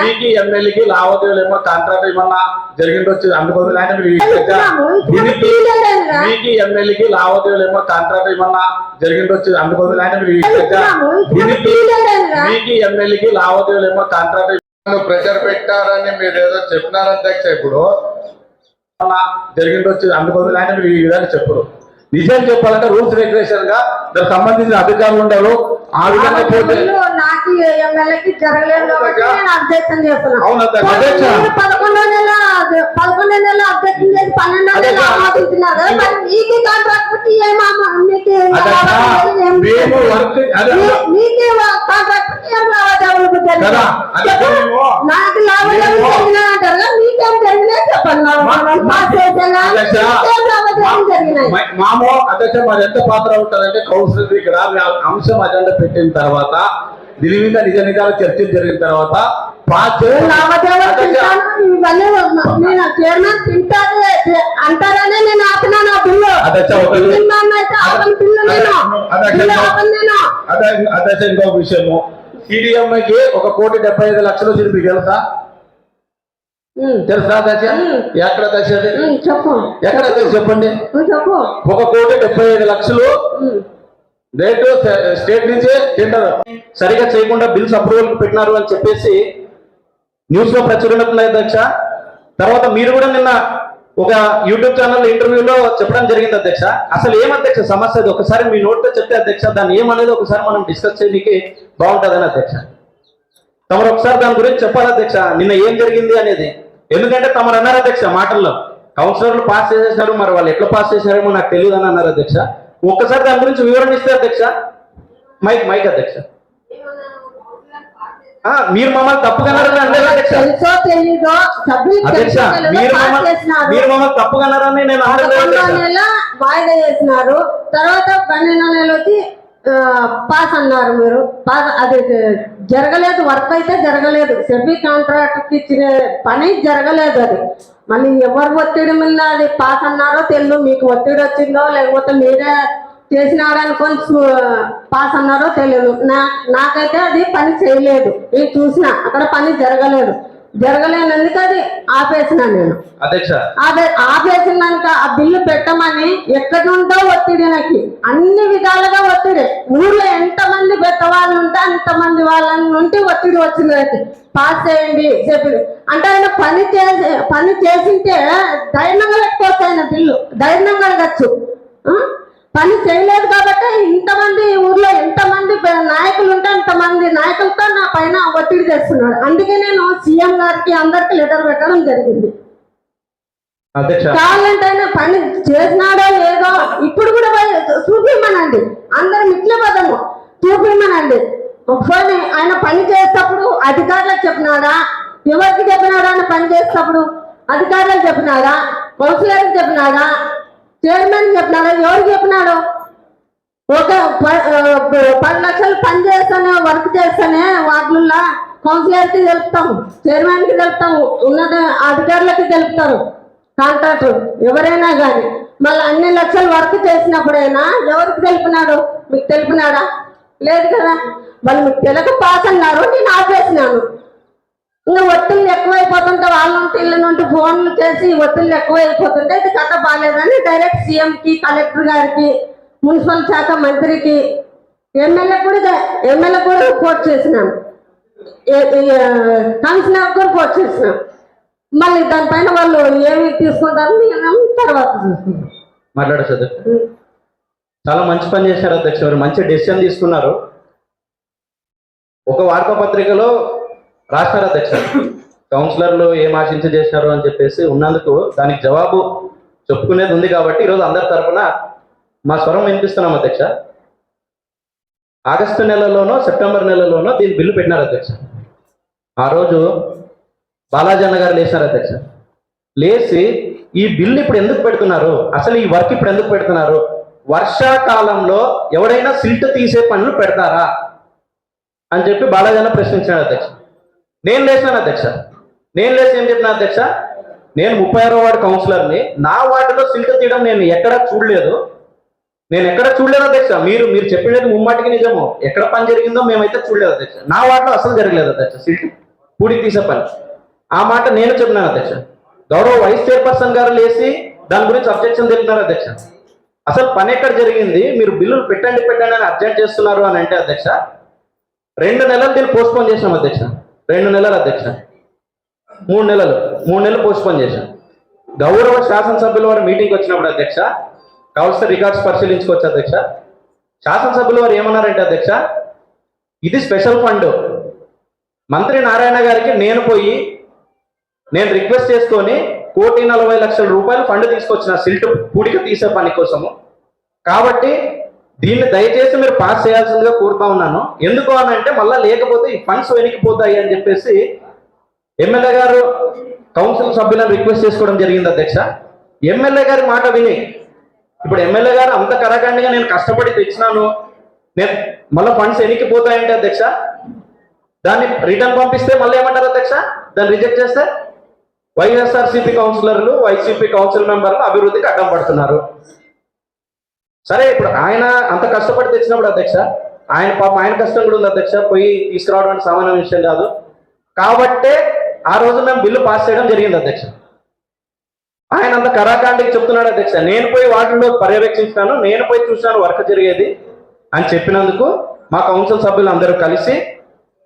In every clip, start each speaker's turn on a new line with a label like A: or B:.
A: మీకు ఎమ్మెల్యేకి లావాదేవీలు ఏమో కాంట్రాక్ట్ ఏమన్నా జరిగిండొచ్చు అందుకోసం ఆయన మీకు ఎమ్మెల్యేకి లావాదేవీలు ఏమో కాంట్రాక్ట్ ఏమన్నా జరిగిండొచ్చు అందుకోసం ఆయన మీకు ఎమ్మెల్యేకి లావాదేవీలు ఏమో కాంట్రాక్ట్
B: ప్రెషర్ పెట్టారని మీరు ఏదో చెప్పినారు అధ్యక్ష. ఇప్పుడు
A: జరిగిండొచ్చు అందుకోసం ఆయన మీరు ఈ విధంగా చెప్పరు. నిజం చెప్పాలంటే రూల్స్ రెగ్యులేషన్ గా దానికి సంబంధించిన అధికారులు ఉండరు. ఆ విధంగా పోతే
C: నాకు ఎమ్మెల్యేకి జరగలేదు కాబట్టి నేను అధ్యక్షం చేస్తున్నాను.
A: అవును అధ్యక్ష.
C: 11వ నెల అధ్యక్షం చేసి 12వ నెల ఆమోదించినారు కదా, మరి మీకు కాంట్రాక్ట్ పెట్టి మీకే కాంట్రాక్ట్ పెట్టి ఏం లావాదేవీలు జరిగినా నాకు లావాదేవీలు జరిగినా అంటారు కదా, మీకేం జరిగినా చెప్పండి.
A: మామో అధ్యక్ష మరి ఎంత పాత్ర ఉంటుందంటే కౌన్సిలర్ ఇక్కడ అంశం అజెండా పెట్టిన తర్వాత దీని మీద నిజ నిజాలు చర్చ జరిగిన తర్వాత
C: అంటారనే నేను ఆపినాను ఆ బిల్లు.
A: అధ్యక్ష ఇంకో విషయము, సిడిఎంకి 1,75,00,000 వచ్చింది మీకు తెలుసా? తెలుసా దశ? ఎక్కడ దశ? ఎక్కడ చెప్పండి. 1,75,00,000 రేటు స్టేట్ నుంచే టెండర్ సరిగా చేయకుండా బిల్స్ అప్రూవల్ పెట్టినారు అని చెప్పేసి న్యూస్ లో ప్రచురణవుతున్నాయి అధ్యక్ష. తర్వాత మీరు కూడా నిన్న ఒక యూట్యూబ్ ఛానల్ ఇంటర్వ్యూలో చెప్పడం జరిగింది అధ్యక్ష. అసలు ఏమధ్యక్ష సమస్య? అది ఒకసారి మీ నోట్తో చెప్తే అధ్యక్ష దాన్ని ఏమనేది ఒకసారి మనం డిస్కస్ చేయడానికి బాగుంటుందని అధ్యక్ష. తమరు ఒకసారి దాని గురించి చెప్పాలి అధ్యక్ష, నిన్న ఏం జరిగింది అనేది. ఎందుకంటే తమరు అన్నారు అధ్యక్ష మాటల్లో కౌన్సిలర్లు పాస్ చేసేసారు, మరి వాళ్ళు ఎట్లా పాస్ చేశారేమో నాకు తెలియదు అని అన్నారు అధ్యక్ష. ఒక్కసారి దాని గురించి వివరణ ఇస్తే అధ్యక్ష. మైక్ అధ్యక్ష. మీరు మమ్మల్ని తప్పుగన్నారని అంటే అధ్యక్ష, మీరు మమ్మల్ని తప్పుగన్నారని నేను
C: వాయిదా చేసినారు. తర్వాత 12వ నెల వచ్చి పాస్ అన్నారు. మీరు పాస్ అది జరగలేదు, వర్క్ అయితే జరగలేదు, సెబీ కాంట్రాక్ట్ ఇచ్చిన పని జరగలేదు. అది మళ్ళీ ఎవరు ఒత్తిడి మీద అది పాస్ అన్నారో తెలియదు. మీకు ఒత్తిడి వచ్చిందో లేకపోతే మీరే చేసినారని కొంచెం పాస్ అన్నారో తెలియదు. నాకైతే అది పని చేయలేదు. నేను చూసిన అక్కడ పని జరగలేనందుకు అది ఆపేసిన నేను
A: అధ్యక్ష.
C: ఆపేసినాక ఆ బిల్లు పెట్టమని ఎక్కడి నుండో ఒత్తిడి, నాకు అన్ని విధాలుగా ఒత్తిడి. ఊర్లో ఎంతమంది పెద్దవాళ్ళు ఉంటే అంతమంది వాళ్ళ నుండి ఒత్తిడి వచ్చింది. పాస్ చేయండి చెప్పి అంటే ఆయన పని చేసింటే ధైర్యంగా పెట్టుకోవచ్చు. ఆయన బిల్లు ధైర్యంగా అడగచ్చు. పని చేయలేదు కాబట్టి ఇంతమంది ఊర్లో ఎంతమంది నాయకులు ఉంటే అంతమంది నాయకులతో నా పైన ఒత్తిడి చేస్తున్నాడు. అందుకే నేను సీఎం గారికి అందరికి లెటర్ పెట్టడం జరిగింది. కావాలంటే ఆయన పని చేసినాడో లేదో ఇప్పుడు కూడా చూపిమ్మనండి, అందరు మిట్ల పదము చూపిమ్మనండి. ఒకసారి ఆయన పని చేసేటప్పుడు అధికారులకు చెప్పినాడా, ఎవరికి చెప్పినాడా? ఆయన పని చేసేటప్పుడు అధికారులకు చెప్పినాడా, కౌన్సిలర్కి చెప్పినాడా, చైర్మన్ చెప్పినాడు, ఎవరు చెప్పినాడు? ఒక 10 లక్షలు పని చేస్తానే వర్క్ చేస్తానే వాటిల్లో కౌన్సిలర్కి తెలుపుతాము, చైర్మన్కి తెలుపుతాము, ఉన్నత అధికారులకి తెలుపుతారు, కాంట్రాక్టర్ ఎవరైనా కానీ. మళ్ళీ అన్ని లక్షలు వర్క్ చేసినప్పుడైనా ఎవరికి తెలిపినాడు? మీకు తెలిపినాడా? లేదు కదా. వాళ్ళు మీకు తెలియక పాస్ అన్నారు, నేను ఆపేసినాను. ఇంకా ఒత్తిళ్ళు ఎక్కువైపోతుంటే వాళ్ళ నుండి ఇళ్ళ నుండి ఫోన్లు చేసి ఒత్తిళ్ళు ఎక్కువైపోతుంటే ఇది కథ బాగాలేదని డైరెక్ట్ సీఎంకి, కలెక్టర్ గారికి, మున్సిపల్ శాఖ మంత్రికి, ఎమ్మెల్యే కూడా రిపోర్ట్ చేసినాం, కమిషనర్ కూడా రిపోర్ట్ చేసినాం. మళ్ళీ దానిపైన వాళ్ళు ఏమి తీసుకుంటారో మేము తర్వాత చూసుకుంటాం.
A: మాట్లాడచ్చు. చాలా మంచి పని చేశారు అధ్యక్ష, మంచి డెసిషన్ తీసుకున్నారు. ఒక వార్తాపత్రికలో రాష్ట్ర అధ్యక్ష కౌన్సిలర్లు ఏం ఆశించి చేశారు అని చెప్పేసి ఉన్నందుకు దానికి జవాబు చెప్పుకునేది ఉంది కాబట్టి ఈరోజు అందరి తరఫున మా స్వరం వినిపిస్తున్నాం అధ్యక్ష. ఆగస్టు నెలలోనో సెప్టెంబర్ నెలలోనో దీని బిల్లు పెట్టినారు అధ్యక్ష. ఆ రోజు బాలాజీ అన్న గారు లేచారు అధ్యక్ష. లేచి ఈ బిల్లు ఇప్పుడు ఎందుకు పెడుతున్నారు, అసలు ఈ వర్క్ ఇప్పుడు ఎందుకు పెడుతున్నారు, వర్షాకాలంలో ఎవడైనా సిల్ట్ తీసే పనులు పెడతారా అని చెప్పి బాలాజీ అన్న ప్రశ్నించాడు అధ్యక్ష. నేను లేచాను అధ్యక్ష. నేను లేచి ఏం చెప్పిన అధ్యక్ష, నేను 36వ వార్డు కౌన్సిలర్ని, నా వార్డులో సిల్ట్ తీయడం నేను ఎక్కడా చూడలేదు. నేను ఎక్కడ చూడలేదు అధ్యక్ష. మీరు మీరు చెప్పినది ముమ్మాటికి నిజము. ఎక్కడ పని జరిగిందో మేమైతే చూడలేదు అధ్యక్ష. నా వాటిలో అసలు జరగలేదు అధ్యక్ష. సీటు పూడికి తీసే పని. ఆ మాట నేను చెప్పినాను అధ్యక్ష. గౌరవ వైస్ చైర్పర్సన్ గారు లేచి దాని గురించి అబ్జెక్షన్ తెలిపినారు అధ్యక్ష. అసలు పని ఎక్కడ జరిగింది, మీరు బిల్లులు పెట్టండి అని అర్జెంట్ చేస్తున్నారు అని అంటే అధ్యక్ష 2 నెలలు దీన్ని పోస్ట్పోన్ చేసాం అధ్యక్ష. 2 నెలలు అధ్యక్ష. 3 నెలలు పోస్ట్పోన్ చేశాం. గౌరవ శాసనసభ్యుల వారు మీటింగ్కి వచ్చినప్పుడు అధ్యక్ష, కావాల్సిన రికార్డ్స్ పరిశీలించుకోవచ్చు అధ్యక్ష. శాసనసభ్యుల వారు ఏమన్నారంటే అధ్యక్ష, ఇది స్పెషల్ ఫండ్. మంత్రి నారాయణ గారికి నేను రిక్వెస్ట్ చేసుకొని 1,40,00,000 రూపాయలు ఫండ్ తీసుకొచ్చిన సిల్ట్ పూడిక తీసే పని కోసము. కాబట్టి దీన్ని దయచేసి మీరు పాస్ చేయాల్సిందిగా కోరుతా ఉన్నాను. ఎందుకు అని అంటే మళ్ళీ లేకపోతే ఈ ఫండ్స్ వెనక్కిపోతాయి అని చెప్పేసి ఎమ్మెల్యే గారు కౌన్సిల్ సభ్యులను రిక్వెస్ట్ చేసుకోవడం జరిగింది అధ్యక్ష. ఎమ్మెల్యే గారి మాట విని ఇప్పుడు ఎమ్మెల్యే గారు అంత కరాఖండిగా నేను కష్టపడి తెచ్చినాను, నేను మళ్ళీ ఫండ్స్ వెనక్కిపోతాయంటే అధ్యక్ష దాన్ని రిటర్న్ పంపిస్తే మళ్ళీ ఏమంటారు అధ్యక్ష, దాన్ని రిజెక్ట్ చేస్తే వైఎస్ఆర్సీపీ కౌన్సిలర్లు వైసీపీ కౌన్సిల్ మెంబర్లు అభివృద్ధికి అడ్డం పడుతున్నారు. సరే, ఇప్పుడు ఆయన అంత కష్టపడి తెచ్చినప్పుడు అధ్యక్ష ఆయన కష్టం కూడా ఉంది అధ్యక్ష. పోయి తీసుకురావడం అంటే సామాన్య విషయం కాదు. కాబట్టే ఆ రోజు మేము బిల్లు పాస్ చేయడం జరిగింది అధ్యక్ష. ఆయన అంత కరాఖండికి చెప్తున్నాడు అధ్యక్ష, నేను పోయి వాటిలో పర్యవేక్షించాను, నేను పోయి చూశాను వర్క్ జరిగేది అని చెప్పినందుకు మా కౌన్సిల్ సభ్యులు అందరూ కలిసి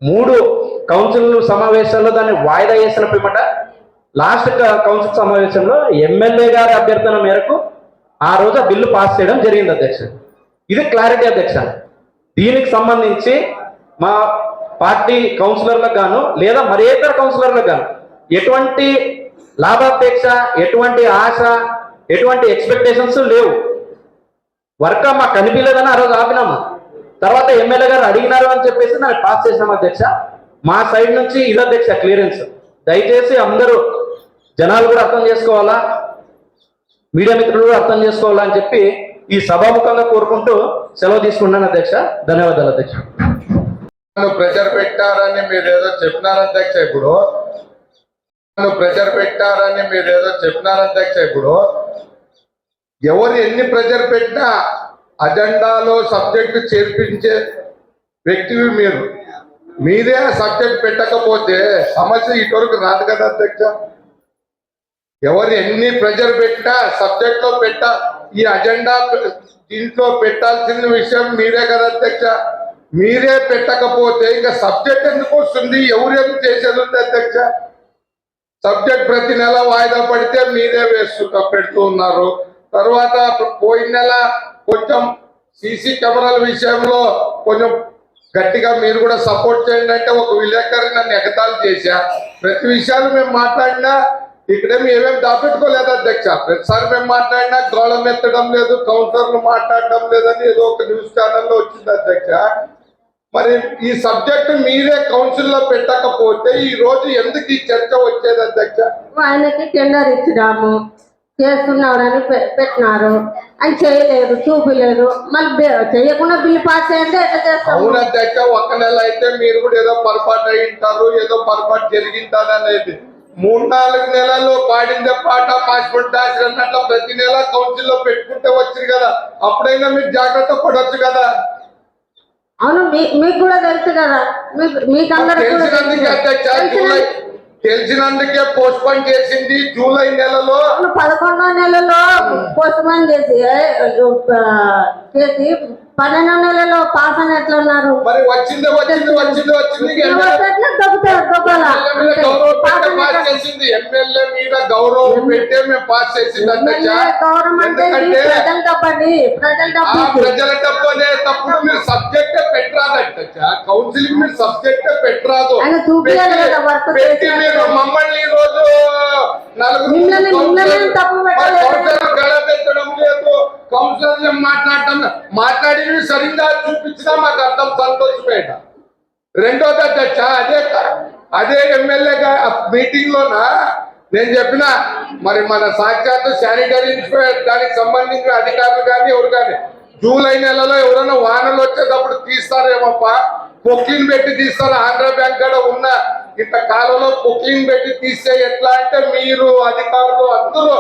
A: 3 కౌన్సిల్ సమావేశాల్లో దాన్ని వాయిదా చేసిన పిమ్మట లాస్ట్ కౌన్సిల్ సమావేశంలో ఎమ్మెల్యే గారి అభ్యర్థన మేరకు ఆ రోజు ఆ బిల్లు పాస్ చేయడం జరిగింది అధ్యక్ష. ఇది క్లారిటీ అధ్యక్ష. దీనికి సంబంధించి మా పార్టీ కౌన్సిలర్లకు గాను లేదా మరి ఇతర కౌన్సిలర్లకు గాను ఎటువంటి లాభాపేక్ష, ఎటువంటి ఆశ, ఎటువంటి ఎక్స్పెక్టేషన్స్ లేవు. వర్క్ మాకు కనిపించలేదని ఆ రోజు ఆపినామా. తర్వాత ఎమ్మెల్యే గారు అడిగినారు అని చెప్పేసి దాన్ని పాస్ చేసినాం అధ్యక్ష. మా సైడ్ నుంచి ఇది అధ్యక్ష క్లియరెన్స్. దయచేసి అందరూ జనాలు కూడా అర్థం చేసుకోవాలా, మీడియా మిత్రులు కూడా అర్థం చేసుకోవాలా అని చెప్పి ఈ సభాముఖంగా కోరుకుంటూ సెలవు తీసుకున్నాను అధ్యక్ష. ధన్యవాదాలు అధ్యక్ష.
B: ప్రెజర్ పెట్టారని మీరు ఏదో చెప్పినారు అధ్యక్ష. ఇప్పుడు ఎవరు ఎన్ని ప్రెజర్ పెట్టినా అజెండాలో సబ్జెక్టు చేర్పించే వ్యక్తివి మీరే ఆ సబ్జెక్ట్ పెట్టకపోతే సమస్య ఇటువరకు రాదు కదా అధ్యక్ష. ఎవరు ఎన్ని ప్రెజర్ పెట్టినా సబ్జెక్ట్ లో ఈ అజెండా దీంట్లో పెట్టాల్సిన విషయం మీరే కదా అధ్యక్ష. మీరే పెట్టకపోతే ఇంకా సబ్జెక్ట్ ఎందుకు వస్తుంది, ఎవరేం చేసేది ఉంది అధ్యక్ష. సబ్జెక్ట్ ప్రతి నెల వాయిదా పడితే మీరే పెడుతూ ఉన్నారు. తర్వాత పోయిన నెల కొంచెం సీసీ కెమెరాల విషయంలో కొంచెం గట్టిగా మీరు కూడా సపోర్ట్ చేయండి అంటే ఒక విలేకరి నన్ను ఎగతాళి చేశా. ప్రతి విషయాలు మేము మాట్లాడినా ఇక్కడేమి ఏమేమి దాపెట్టుకోలేదు అధ్యక్ష. ప్రతిసారి మేము మాట్లాడినా గోళం ఎత్తడం లేదు, కౌన్సిలర్లు మాట్లాడడం లేదని ఏదో ఒక న్యూస్ ఛానల్లో వచ్చింది అధ్యక్ష. మరి ఈ సబ్జెక్టు మీరే కౌన్సిల్లో పెట్టకపోతే ఈ రోజు ఎందుకు ఈ చర్చ వచ్చేది అధ్యక్ష?
C: ఆయనకి టెండర్ ఇచ్చినాము, చేస్తున్నాడని పెట్టినారు, అని చేయలేదు, చూపలేదు. మళ్ళీ చేయకుండా బిల్లు పాస్ చేయండి ఎట్లా చేస్తాం?
B: అవును అధ్యక్ష. ఒక నెల అయితే మీరు కూడా ఏదో పొరపాటు అయి ఉంటారు, ఏదో పొరపాటు జరిగింటారు అనేది. 3-4 నెలలు పాడిందే పాట పాస్పోర్ట్ దాచి అన్నట్లు ప్రతి నెల కౌన్సిల్లో పెట్టుకుంటే వచ్చింది కదా, అప్పుడైనా మీరు జాగ్రత్త పడవచ్చు కదా.
C: అవును, మీకు కూడా తెలుసు కదా, మీకు
B: తెలిసినందుకే పోస్ట్ పోన్ చేసింది. జూలై నెలలో
C: 11వ నెలలో పోస్ట్ పోన్ చేసి 12వ నెలలో పాస్ అని ఎట్లా ఉన్నారు?
B: మరి వచ్చింది ఎమ్మెల్యే మీద గౌరవం పెట్టే మేము పాస్ చేసింది ప్రజల డబ్బు అనే తప్పుడు మీరు సబ్జెక్టే పెట్టరాదు అధ్యక్ష. కౌన్సిలింగ్ మీరు సబ్జెక్టే పెట్టరాదు. పెట్టి మీరు మమ్మల్ని ఈ రోజు గడపెట్టడం లేదు, కౌన్సిలర్ మాట్లాడి సరిగ్గా చూపించినా మాకు అర్థం సంతోషపేట. రెండోది అధ్యక్ష, అదే ఎమ్మెల్యే మీటింగ్ లోన నేను చెప్పిన మరి మన సాక్షాత్ శానిటరీ ఇన్స్పెక్టర్ దానికి సంబంధించిన అధికారులు కానీ ఎవరు కానీ జూలై నెలలో ఎవరైనా వానలు వచ్చేటప్పుడు తీస్తారేమప్ప, పొక్కిని పెట్టి తీస్తారు. ఆంధ్ర బ్యాంక్ కూడా ఉన్న ఇంత కాలంలో బుకింగ్ పెట్టి తీస్తే ఎట్లా అంటే మీరు అధికారులు అందరూ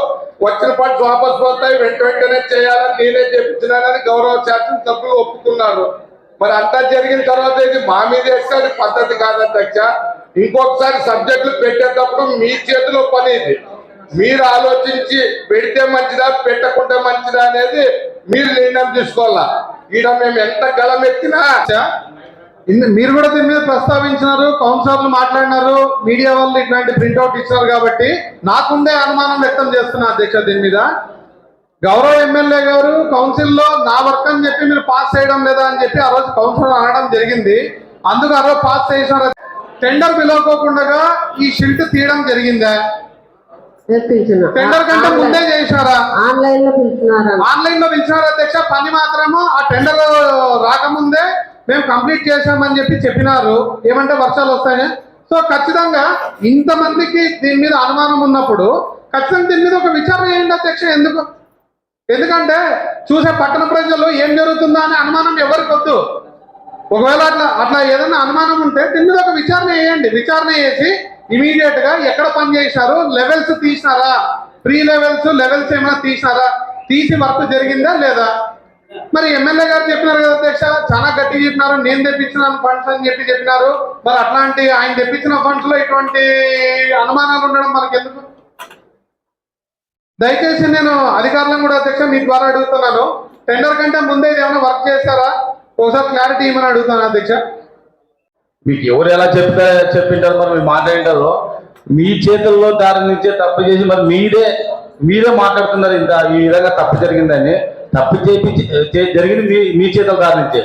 B: వచ్చిన ఫండ్స్ వాపస్ పోతాయి వెంటనే చేయాలని నేనే చెప్తున్నానని గౌరవ శాసనసభ్యులు ఒప్పుకున్నారు. మరి అంతా జరిగిన తర్వాత ఇది మా మీద వేస్తే అది పద్ధతి కాదు అధ్యక్ష. ఇంకొకసారి సబ్జెక్టులు పెట్టేటప్పుడు మీ చేతిలో పని ఇది. మీరు ఆలోచించి పెడితే మంచిదా పెట్టకుంటే మంచిదా అనేది మీరు నిర్ణయం తీసుకోవాలా. ఈడ మేము ఎంత గళమెత్తినా
D: మీరు కూడా దీని మీద ప్రస్తావించినారు, కౌన్సిలర్లు మాట్లాడినారు, మీడియా వాళ్ళు ఇట్లాంటి ప్రింట్అవుట్ ఇచ్చినారు కాబట్టి నాకుండే అనుమానం వ్యక్తం చేస్తున్నా అధ్యక్ష. దీని మీద గౌరవ ఎమ్మెల్యే గారు కౌన్సిల్లో నా వర్క్ అని చెప్పి మీరు పాస్ చేయడం లేదా అని చెప్పి ఆ రోజు కౌన్సిలర్ అనడం జరిగింది. అందుకు ఆ రోజు పాస్ చేసినారు. టెండర్ పిలవకోకుండా ఈ షిల్ట్ తీయడం జరిగిందా? టెండర్ కంటే ముందే చేసినారా?
C: ఆన్లైన్ లో పిలిచినారా?
D: ఆన్లైన్ లో పిలిచినారు అధ్యక్ష. పని మాత్రము ఆ టెండర్ రాకముందే మేము కంప్లీట్ చేశామని చెప్పినారు. ఏమంటే వర్షాలు వస్తాయని. సో ఖచ్చితంగా ఇంతమందికి దీని మీద అనుమానం ఉన్నప్పుడు ఖచ్చితంగా దీని మీద ఒక విచారణ చేయండి అధ్యక్ష. ఎందుకంటే చూసే పట్టణ ప్రజలు ఏం జరుగుతుందో అనే అనుమానం ఎవరికి వద్దు. ఒకవేళ అట్లా ఏదైనా అనుమానం ఉంటే దీని మీద ఒక విచారణ చేయండి. విచారణ చేసి ఇమీడియట్ గా ఎక్కడ పని చేసినారు, లెవెల్స్ తీసినారా, ప్రీ లెవెల్స్ ఏమైనా తీసినారా, తీసి వర్క్ జరిగిందా లేదా? మరి ఎమ్మెల్యే గారు చెప్పినారు కదా అధ్యక్ష, చాలా గట్టిగా చెప్పినారు, నేను తెప్పించిన ఫండ్స్ అని చెప్పినారు. మరి అట్లాంటి ఆయన తెప్పించిన ఫండ్స్ లో ఇటువంటి అనుమానాలు ఉండడం మనకి ఎందుకు? దయచేసి నేను అధికారులను కూడా అధ్యక్ష మీ ద్వారా అడుగుతున్నాను, టెండర్ కంటే ముందే ఏమైనా వర్క్ చేస్తారా ఒకసారి క్లారిటీ ఇవ్వమని అడుగుతాను అధ్యక్ష.
A: మీకు ఎవరు ఎలా చెప్పింటారు మరి మీరు మాట్లాడింటారో మీ చేతుల్లో దాని నుంచే తప్పు చేసి మరి మీరే మాట్లాడుతున్నారు ఇంత ఈ విధంగా తప్పు జరిగిందని. తప్పు జరిగింది మీ చేతుల దారి నుంచే,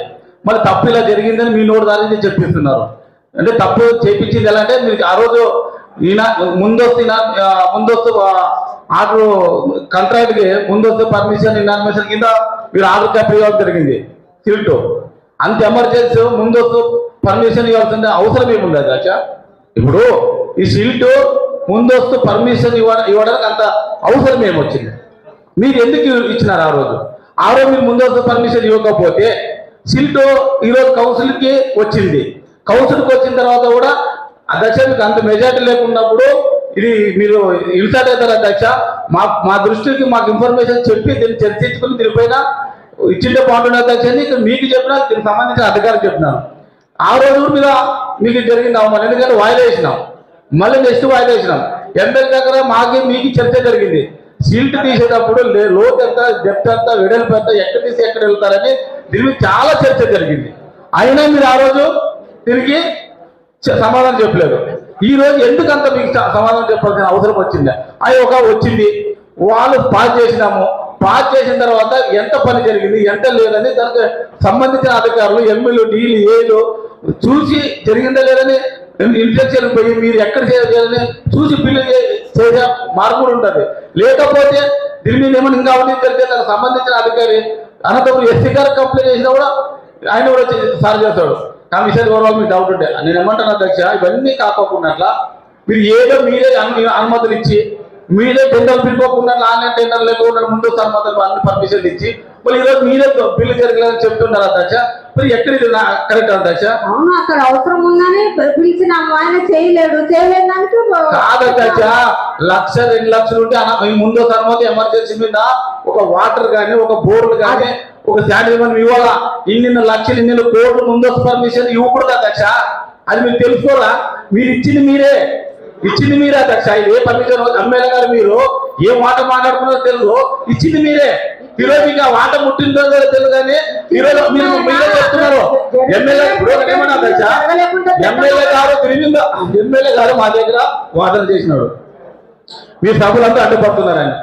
A: మరి తప్పు ఇలా జరిగిందని మీ నోటి దారి నుంచి చెప్పిస్తున్నారు. అంటే తప్పు చేయించింది ఎలా అంటే మీరు ఆ రోజు ముందస్తు ఆర్డర్ కాంట్రాక్ట్కి ముందస్తు పర్మిషన్ ఇన్ఫర్మేషన్ కింద మీరు ఆర్డర్ కాపీ ఇవ్వడం జరిగింది. సిల్ట్ అంత ఎమర్జెన్సీ ముందస్తు పర్మిషన్ ఇవ్వాల్సిన అవసరం ఏముంది అధ్యక్ష? ఇప్పుడు ఈ సిల్ట్ ముందస్తు పర్మిషన్ ఇవ్వడానికి అంత అవసరం ఏమొచ్చింది? మీరు ఎందుకు ఇచ్చినారు ఆ రోజు మీరు ముందస్తు పర్మిషన్ ఇవ్వకపోతే సిల్ట్ ఈరోజు కౌన్సిల్కి వచ్చింది. కౌన్సిల్కి వచ్చిన తర్వాత కూడా అధ్యక్ష మీకు అంత మెజార్టీ లేకున్నప్పుడు ఇది మీరు ఇన్సర్ట్ అవుతారు అధ్యక్ష. మా దృష్టికి మాకు ఇన్ఫర్మేషన్ చెప్పి దీన్ని చర్చించుకుని దీనిపైన ఇచ్చిండే బాగుంటుంది అధ్యక్ష. ఇక్కడ మీకు చెప్పినా దీనికి సంబంధించిన అధికారులు చెప్పినాను. ఆ రోజు కూడా మీకు జరిగింది అవమానం, ఎందుకంటే వాయిదా వేసినాం, మళ్ళీ నెక్స్ట్ వాయిదా వేసినాం. ఎమ్మెల్యే దగ్గర మీకు చర్చ జరిగింది. సీల్ట్ తీసేటప్పుడు లోతు ఎంత, డెప్త్ ఎంత, వెడల్పు ఎంత, ఎక్కడ తీసి ఎక్కడ వెళ్తారని దీనికి చాలా చర్చ జరిగింది. అయినా మీరు ఆ రోజు దీనికి సమాధానం చెప్పలేదు. ఈ రోజు ఎందుకంత మీకు సమాధానం చెప్పాల్సిన అవసరం వచ్చింది? అది వచ్చింది, వాళ్ళు పాస్ చేసిన తర్వాత ఎంత పని జరిగింది ఎంత లేదని దానికి సంబంధించిన అధికారులు ఎమ్మెల్యే డీలు ఏలు చూసి జరిగిందా లేదని ఇన్స్ట్రక్షన్ పోయి మీరు ఎక్కడ చేయాలని చూసి బిల్లు చేసే మార్పు కూడా ఉంటుంది. లేకపోతే దీని మీద ఏమైనా ఇంకా అవన్నీ జరిగితే దానికి సంబంధించిన అధికారి అనంతపురం ఎస్సీ గారు కంప్లైంట్ చేసినా కూడా ఆయన కూడా సార్ చేస్తాడు. కమిషన్ గౌరవాలు మీకు డౌట్ ఉంటే నేను ఏమంటాను అధ్యక్ష, ఇవన్నీ కాకోకుండా మీరు ఏదో మీరే అనుమతులు ఇచ్చి మీరే టెండర్లు పిలుపుకోకుండా ఆన్లైన్ టెండర్ లేకుండా ముందు అనుమతులు అన్ని పర్మిషన్లు ఇచ్చి మరి ఈరోజు మీరే బిల్లు జరగలేదని చెప్తున్నారు అధ్యక్ష. మరి ఎక్కడ ఇది కరెక్ట్ అధ్యక్ష?
C: అవును, అక్కడ అవసరం ఉందని పిలిచినాము, ఆయన చేయలేదు
A: కాదు అధ్యక్ష. 1,00,000 2 లక్షలు ఉంటే ముందు అనుమతి ఎమర్జెన్సీ మీద ఒక వాటర్ కానీ ఒక బోర్డు కానీ ఒక శానిటరీ మనం ఇవ్వాలా. ఇన్ని లక్షలు ఇన్ని కోట్లు ముందస్తు పర్మిషన్ ఇవ్వకూడదు అధ్యక్ష. అది మీరు తెలుసుకోరా? మీరు ఇచ్చింది మీరే అధ్యక్ష. ఇది ఏ పర్మిషన్ ఎమ్మెల్యే గారు మీరు ఏ మాట మాట్లాడుకున్నారో తెలుసు, ఇచ్చింది మీరే. ఈరోజు మీకు ఆ వాట ముట్టిందో తెలుసు కానీ ఈరోజు మీరు మీరే చెప్తున్నారు. ఎమ్మెల్యే ఏమన్నా అధ్యక్ష, ఎమ్మెల్యే గారు మా దగ్గర వాదన చేసినాడు, మీ సభ్యులంతా అడ్డుపడుతున్నారని.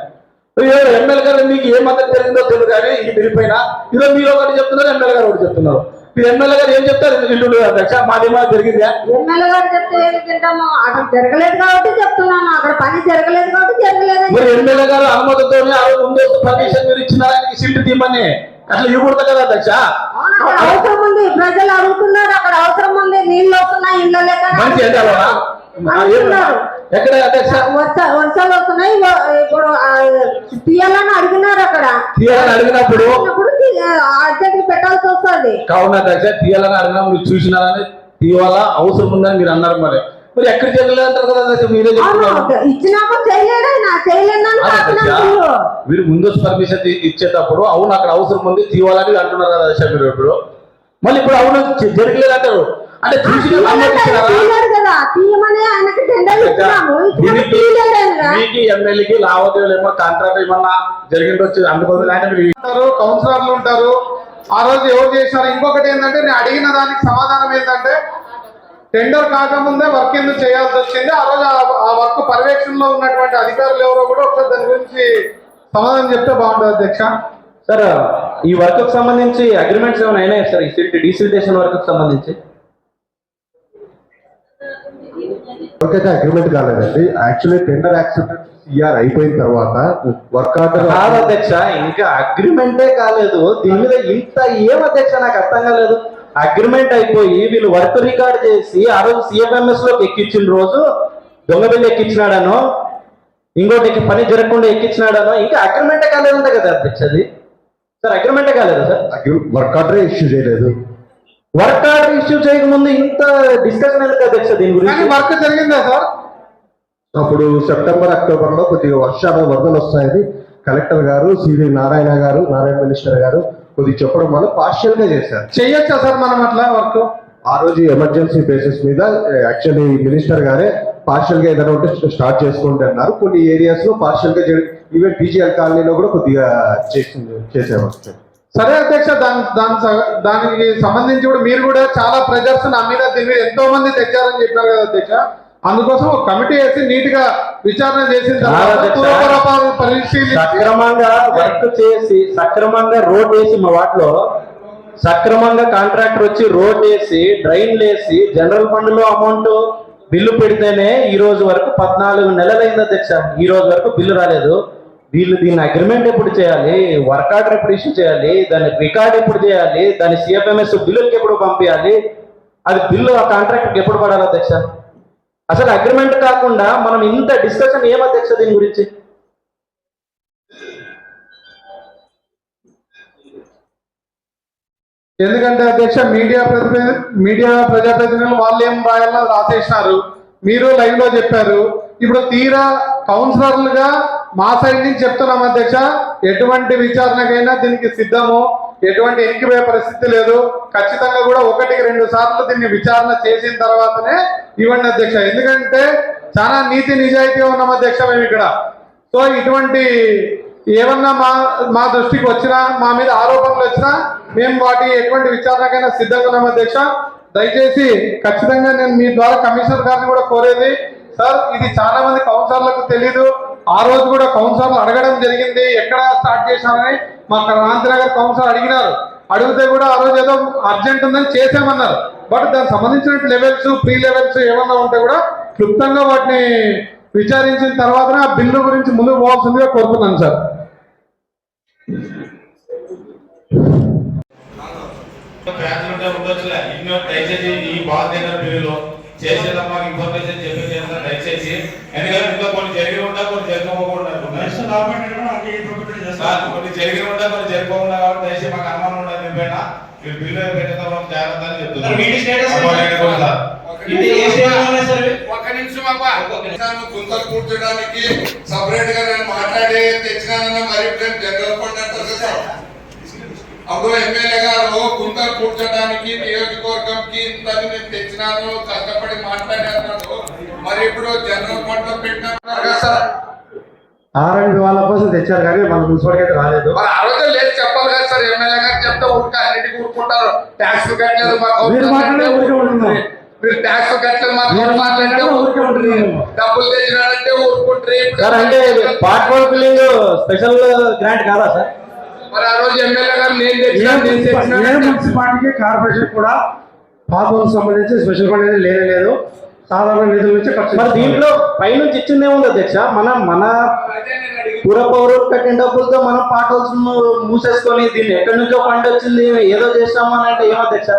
A: ఎమ్మెల్యే గారు మీకు ఏ మద్దతు జరిగిందో తెలుసు కానీ ఈ బిల్లుపైన ఈరోజు మీరు ఒకటి చెప్తున్నారు, ఎమ్మెల్యే గారు ఒకటి చెప్తున్నారు. మీరు ఎమ్మెల్యే గారు ఏం చెప్తారు? ఇల్లు అధ్యక్ష మాది జరిగిందా?
C: ఎమ్మెల్యే గారు చెప్తే ఏం తింటాము? అక్కడ జరగలేదు కాబట్టి చెప్తున్నాను, అక్కడ పని జరగలేదు కాబట్టి జరగలేదు.
A: మరి ఎమ్మెల్యే గారు అనుమతితోనే ఆ రోజు ముందు పర్మిషన్ మీరు ఇచ్చినారా సిల్ట్ తీయమని? అట్లా ఇవ్వకూడదు కదా అధ్యక్ష.
C: అవసరం ఉంది, ప్రజలు అడుగుతున్నారు, అక్కడ అవసరం ఉంది, నీళ్ళు వస్తున్నాయి, ఇళ్ళ లేక
A: ఎక్కడ అధ్యక్ష
C: వర్షాలు వస్తున్నాయి, ఇప్పుడు తీయాలని అడిగినారు. అక్కడ
A: తీయాలని అడిగినప్పుడు
C: అర్జెంట్ పెట్టాల్సి వస్తుంది.
A: కావున అధ్యక్ష తీయాలని అడిగినా మీరు చూసినారని తీయాలా అవసరం ఉందని మీరు అన్నారు. మరి మరి ఎక్కడ చేయలేదు అంటారు కదా అధ్యక్ష, మీరే చెప్తున్నారు.
C: అవును, ఇచ్చినప్పుడు చేయలేడు ఆయన, చేయలేదని
A: అదే
C: కాకుండా
A: అధ్యక్ష,
C: వీళ్ళు.
A: మీరు ముందస్తు పర్మిషన్ ఇచ్చేటప్పుడు అవును అక్కడ అవసరం ఉంది తీవాలని అంటున్నారు కదా అధ్యక్ష మీరు ఇప్పుడు. మళ్ళీ ఇప్పుడు అవును జరగలేదు అంటారు. అంటే చూసి
C: తీయలేడు కదా, తీయమని ఆయనకి టెండర్ ఇచ్చినాము, ఇచ్చినప్పుడు తీయలేడు ఆయన.
A: మీకు ఎమ్మెల్యేకి లావాదేవీలు ఏమో కాంట్రాక్ట్ ఏమన్నా జరిగిండొచ్చు అందుకోసం ఆయన మీరు
D: ఉంటారు, కౌన్సిలర్లు ఉంటారు. ఆ రోజు ఎవరు చేశారు? ఇంకొకటి ఏంటంటే నేను అడిగిన దానికి సమాధానం ఏంటంటే టెండర్ కాకముందే వర్క్ ఎందుకు చేయాల్సి వచ్చింది, ఆ రోజు ఆ వర్క్ పర్యవేక్షణలో ఉన్నటువంటి అధికారులు ఎవరో కూడా ఒకసారి దాని గురించి సమాధానం చెప్తే బాగుంటుంది అధ్యక్ష.
A: సార్ ఈ వర్క్ కు సంబంధించి అగ్రిమెంట్స్ ఏమైనా అయినాయి సార్? ఈ డీసిల్టేషన్ వర్క్ కు సంబంధించి
E: అయితే అగ్రిమెంట్ కాలేదండి. యాక్చువల్లీ టెండర్ యాక్సెప్టెన్స్ సిఆర్ అయిపోయిన తర్వాత వర్క్ ఆర్డర్
A: కాదు అధ్యక్ష, ఇంకా అగ్రిమెంటే కాలేదు. దీని మీద ఇంత ఏం అధ్యక్ష నాకు అర్థం కాలేదు. అగ్రిమెంట్ అయిపోయి వీళ్ళు వర్క్ రికార్డ్ చేసి ఆ రోజు సిఎఫ్ఎంఎస్ లోకి ఎక్కించిన రోజు దొంగ బిల్లు ఎక్కించినాడనో ఇంకోటి పని జరగకుండా ఎక్కించినాడనో ఇంకా అగ్రిమెంటే కాలేదంట కదా అధ్యక్ష. అది సార్ అగ్రిమెంటే కాలేదు సార్,
E: వర్క్ ఆర్డర్ ఇష్యూ చేయలేదు.
A: వర్క్ ఆర్డర్ ఇష్యూ చేయకముందు ఇంత డిస్కషన్ ఎందుకు అధ్యక్ష దీని
D: కానీ
A: గురించి?
D: వర్క్ జరిగిందా సార్?
E: అప్పుడు సెప్టెంబర్ అక్టోబర్ లో కొద్దిగా వరదలు వస్తాయని కలెక్టర్ గారు సివి నారాయణ మినిస్టర్ గారు కొద్దిగా చెప్పడం వల్ల పార్షియల్ గా చేశారు.
D: చెయ్యొచ్చా సార్ మనం అట్లా వర్క్?
E: ఆ రోజు ఎమర్జెన్సీ బేసిస్ మీద యాక్చువల్లీ మినిస్టర్ గారే పార్షియల్ గా ఏదైనా ఉంటే స్టార్ట్ చేసుకుంటే అన్నారు. కొన్ని ఏరియాస్ లో పార్షియల్ గా ఈవెన్ పీజీఎల్ కాలనీలో కూడా కొద్దిగా చేసేవారు.
D: సరే అధ్యక్ష, దానికి సంబంధించి కూడా మీరు కూడా చాలా ప్రెజర్స్ నా మీద దీని మీద ఎంతో మంది తెచ్చారని చెప్పినారు కదా అధ్యక్ష. అందుకోసం ఒక కమిటీ వేసి నీట్ గా విచారణ చేసిన తర్వాత పూర్వపరాలు పరిశీలించి
A: సక్రమంగా వర్క్ చేసి సక్రమంగా రోడ్ వేసి మా వాటిలో సక్రమంగా కాంట్రాక్టర్ వచ్చి రోడ్ వేసి డ్రైన్లు వేసి జనరల్ ఫండ్ లో అమౌంట్ బిల్లు పెడితేనే ఈ రోజు వరకు 14 నెలలైంది అధ్యక్ష. ఈ రోజు వరకు బిల్లు రాలేదు. వీళ్ళు దీన్ని అగ్రిమెంట్ ఎప్పుడు చేయాలి, వర్క్ ఆర్డర్ ఎప్పుడు ఇష్యూ చేయాలి, దాని రికార్డ్ ఎప్పుడు చేయాలి, దాని సిఎఫ్ఎంఎస్ బిల్లుకి ఎప్పుడు పంపించాలి, అది బిల్లు ఆ కాంట్రాక్టర్కి ఎప్పుడు పడాలి అధ్యక్ష? అసలు అగ్రిమెంట్ కాకుండా మనం ఇంత డిస్కషన్ ఏం అధ్యక్ష దీని గురించి?
D: ఎందుకంటే అధ్యక్ష మీడియా ప్రజాప్రతినిధులు వాళ్ళు ఏం రాయాలో రాసేసినారు, మీరు లైవ్ లో చెప్పారు. ఇప్పుడు తీరా కౌన్సిలర్లుగా మా సైడ్ నుంచి చెప్తున్నాం అధ్యక్ష, ఎటువంటి విచారణకైనా దీనికి సిద్ధము, ఎటువంటి ఎన్నికపోయే పరిస్థితి లేదు. ఖచ్చితంగా కూడా 1-2 సార్లు దీన్ని విచారణ చేసిన తర్వాతనే ఇవ్వండి అధ్యక్ష. ఎందుకంటే చాలా నీతి నిజాయితీగా ఉన్నాం అధ్యక్ష మేము ఇక్కడ. సో ఇటువంటి ఏమన్నా మా దృష్టికి వచ్చినా, మా మీద ఆరోపణలు వచ్చినా మేము వాటి ఎటువంటి విచారణకైనా సిద్ధంగా ఉన్నాం అధ్యక్ష. దయచేసి ఖచ్చితంగా నేను మీ ద్వారా కమిషనర్ గారిని కూడా కోరేది, సార్ ఇది చాలా మంది కౌన్సిలర్లకు తెలీదు. ఆ రోజు కూడా కౌన్సిలర్లు అడగడం జరిగింది ఎక్కడ స్టార్ట్ చేశామని. మా క్రాంతినగర్ కౌన్సిలర్ అడిగితే కూడా ఆ రోజు ఏదో అర్జెంట్ ఉందని చేసామన్నారు. బట్ దానికి సంబంధించిన లెవెల్స్ ప్రీ లెవెల్స్ ఏమన్నా ఉంటే కూడా క్లుప్తంగా వాటిని విచారించిన తర్వాతనే ఆ బిల్లు గురించి ముందుకు పోవాల్సిందిగా కోరుతున్నాను సార్.
F: దయచేసి ఈ బాధ దగ్గర బిల్లులో చేసేదమ్మా ఇన్ఫర్మేషన్ చెప్పేసి దయచేసి, ఎందుకంటే ఇంకా కొన్ని జరిగి ఉంటా కొన్ని జరగకుండా కొన్ని జరిగి ఉంటా కొన్ని జరగకుండా కాబట్టి దయచేసి మాకు అనుమానం ఉండదు. నింపైనా మీరు బిల్లు పెట్టేటప్పుడు జాగ్రత్త అని చెప్తున్నారు.
B: గుంతలు కూర్చోడానికి సపరేట్ గా నేను మాట్లాడి తెచ్చినానన్న మరి జనరల్ ఫండ్ అంటారు సార్. అప్పుడు ఎమ్మెల్యే గారు గుంతలు కూర్చోడానికి నియోజకవర్గంకి ఇంత నేను తెచ్చినాను కష్టపడి మాట్లాడారు. మరి ఇప్పుడు జనరల్ ఫండ్ లో పెట్టినారు కదా సార్.
E: ఆర్ఎండ్ వాళ్ళ కోసం తెచ్చారు కానీ మన మున్సిపాలిటీ అయితే రాలేదు.
B: మరి ఆ రోజు లేదు చెప్పాలి కదా సార్. ఎమ్మెల్యే గారు చెప్తే ఊరికే అన్నిటికీ ఊరుకుంటారు. ట్యాక్స్ కట్టలేదు మీరు ట్యాక్స్ కట్టలేదు మాట్లాడితే డబ్బులు తెచ్చినారంటే ఊరుకుంటారు.
A: అంటే పార్ట్ 1 బిల్లింగ్ స్పెషల్ గ్రాంట్ కాదా సార్?
B: మరి ఆ రోజు ఎమ్మెల్యే గారు నేను తెచ్చిన
E: మున్సిపాలిటీకి కార్పొరేషన్ కూడా పాపం సంబంధించి స్పెషల్ ఫండ్ అనేది లేదు, సాధారణ నిధుల నుంచి ఖర్చు.
A: మరి దీంట్లో పైనుంచి ఇచ్చిందే ఉంది అధ్యక్ష. మన పుర పౌరులు కట్టిన డబ్బులతో మనం పార్ట్ హౌస్ మూసేసుకొని దీన్ని ఎక్కడి నుంచో ఫండ్ వచ్చింది ఏదో చేస్తాము అని అంటే ఏమో అధ్యక్ష?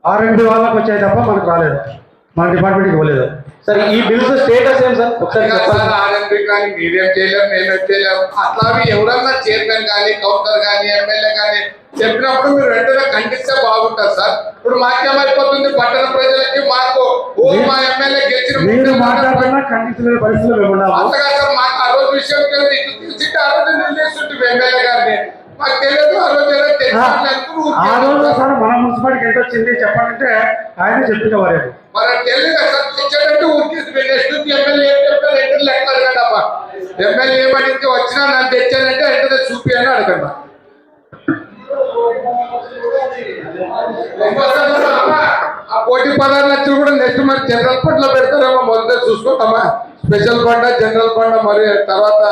E: ఆర్ఎండ్ వాళ్ళకి వచ్చాయి తప్ప మనకు రాలేదు, మన డిపార్ట్మెంట్కి ఇవ్వలేదు.
A: సార్ ఈ బిల్స్ స్టేటస్ ఏం సార్ ఒకసారి చెప్పండి.
B: ఆర్ఎంపీ కానీ మీరేం చేయలేము, మేమేం చేయలేము. అట్లావి ఎవరన్నా చైర్మన్ కానీ కౌన్సిలర్ కానీ ఎమ్మెల్యే కానీ చెప్పినప్పుడు మీరు వెంటనే ఖండిస్తే బాగుంటుంది సార్. ఇప్పుడు మాకేమైపోతుంది, పట్టణ ప్రజలకి మాకు మా ఎమ్మెల్యే గెలిచిన
G: మీరు మాట్లాడుతున్నా ఖండించలేని పరిస్థితులు మేము ఉన్నాము.
B: అంతగా సార్ మాకు ఆ రోజు విషయం తెలియదు, ఇటు తెలిసింటే ఆ రోజు నిలదీస్తుంటే ఎమ్మెల్యే గారిని మాకు తెలియదు. ఆ రోజు ఏదో
G: ఆ రోజు సార్ మన మున్సిపాలిటీకి ఎంత వచ్చింది చెప్పాలంటే ఆయన చెప్పినవారు.
B: మరి తెలియదు సార్, తెచ్చాడంటే ఊరికి నెక్స్ట్ ఎమ్మెల్యే ఏం చెప్పారు ఎంటర్ లెక్క అడగండి అబ్బా. ఎమ్మెల్యే ఏమడిగితే వచ్చినా నన్ను తెచ్చానంటే ఎంటర్ చూపి అని అడగండి. ఆ కోటి 16 లక్షలు కూడా నెక్స్ట్ మరి జనరల్ ఫండ్ లో పెడతారేమో, మొదట చూసుకుంటామా. స్పెషల్ ఫండ్, జనరల్ ఫండ్, మరి తర్వాత